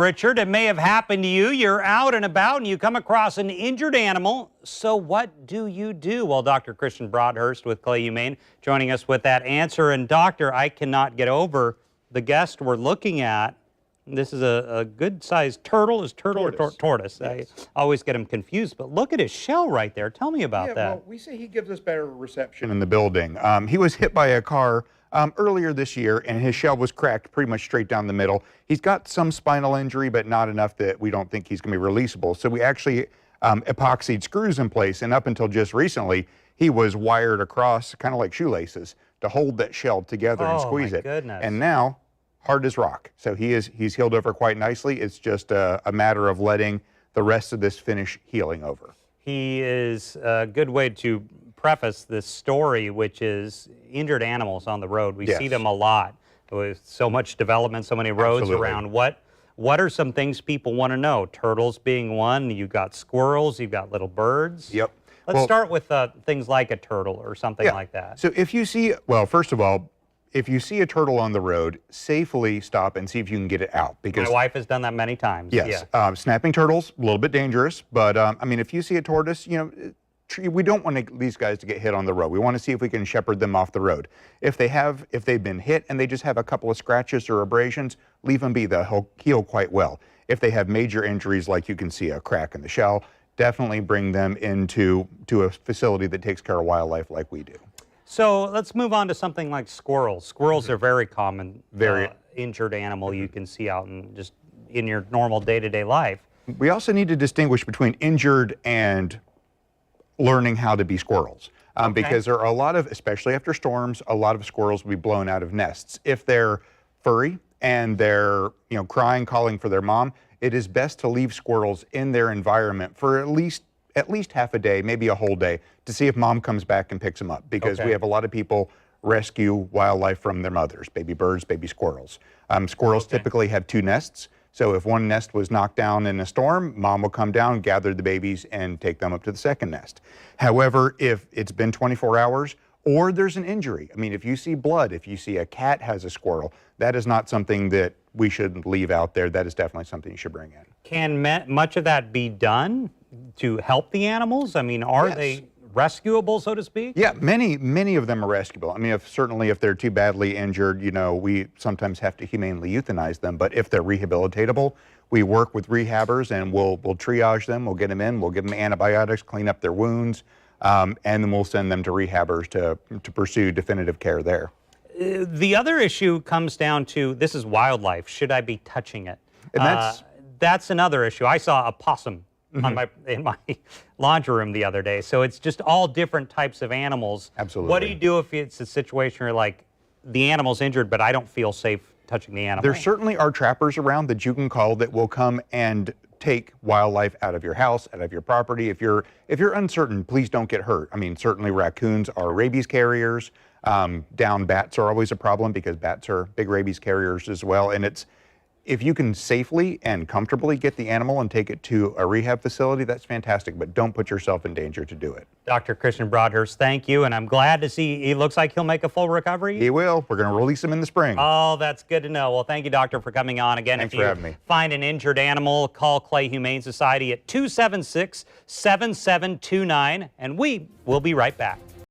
Richard, it may have happened to you. You're out and about and you come across an injured animal. So what do you do? Well, Dr. Christian Broadhurst with Clay Humane joining us with that answer. And doctor, I cannot get over the guest we're looking at. This is a good-sized turtle. Is turtle or tortoise? Yes. I always get them confused. But look at his shell right there. Tell me about that. Well, we say he gives us better reception in the building. He was hit by a car earlier this year, and his shell was cracked pretty much straight down the middle. He's got some spinal injury, but not enough that we don't think he's going to be releasable. So we actually epoxied screws in place, and up until just recently, he was wired across, kind of like shoelaces, to hold that shell together and squeeze it. Goodness. And now, hard as rock. So he's healed over quite nicely. It's just a matter of letting the rest of this finish healing over. He is a good way to preface this story, which is injured animals on the road. We see them a lot with so much development, so many roads around. What are some things people want to know? Turtles being one. You've got squirrels. You've got little birds. Yep. Let's start with things like a turtle or something like that. So if you see, well, first of all, if you see a turtle on the road, safely stop and see if you can get it out. Because my wife has done that many times. Yes. Snapping turtles, a little bit dangerous, but I mean, if you see a tortoise, you know, we don't want these guys to get hit on the road. We want to see if we can shepherd them off the road. If they've been hit and they just have a couple of scratches or abrasions, leave them be. They'll heal quite well. If they have major injuries, like you can see a crack in the shell, definitely bring them into a facility that takes care of wildlife like we do. So let's move on to something like squirrels. Squirrels are very common, injured animal you can see out in your normal day-to-day life. We also need to distinguish between injured and learning how to be squirrels. Because there are a lot of, especially after storms, a lot of squirrels will be blown out of nests. If they're furry and they're crying, calling for their mom, it is best to leave squirrels in their environment for at least half a day, maybe a whole day, to see if mom comes back and picks them up. Because we have a lot of people rescue wildlife from their mothers, baby birds, baby squirrels. Squirrels typically have 2 nests. So if one nest was knocked down in a storm, mom will come down, gather the babies, and take them up to the second nest. However, if it's been 24 hours or there's an injury, I mean, if you see blood, if you see a cat has a squirrel, that is not something that we should leave out there. That is definitely something you should bring in. Can much of that be done to help the animals? I mean, are they rescuable, so to speak? Yeah, many of them are rescuable. I mean, certainly if they're too badly injured, we sometimes have to humanely euthanize them. But if they're rehabilitatable, we work with rehabbers and we'll triage them. We'll get them in. We'll give them antibiotics, clean up their wounds, and then we'll send them to rehabbers to pursue definitive care there. The other issue comes down to, this is wildlife. Should I be touching it? And that's another issue. I saw a possum in my laundry room the other day. So it's just all different types of animals. Absolutely. What do you do if it's a situation where, like, the animal's injured, but I don't feel safe touching the animal? There certainly are trappers around that you can call that will come and take wildlife out of your house, out of your property. If you're uncertain, please don't get hurt. I mean, certainly raccoons are rabies carriers. Down bats are always a problem because bats are big rabies carriers as well. And if you can safely and comfortably get the animal and take it to a rehab facility, that's fantastic, but don't put yourself in danger to do it. Dr. Christian Broadhurst, thank you, and I'm glad to see he looks like he'll make a full recovery. He will. We're going to release him in the spring. Oh, that's good to know. Well, thank you, doctor, for coming on again. Thanks for having me. Find an injured animal, call Clay Humane Society at 276-7729, and we will be right back.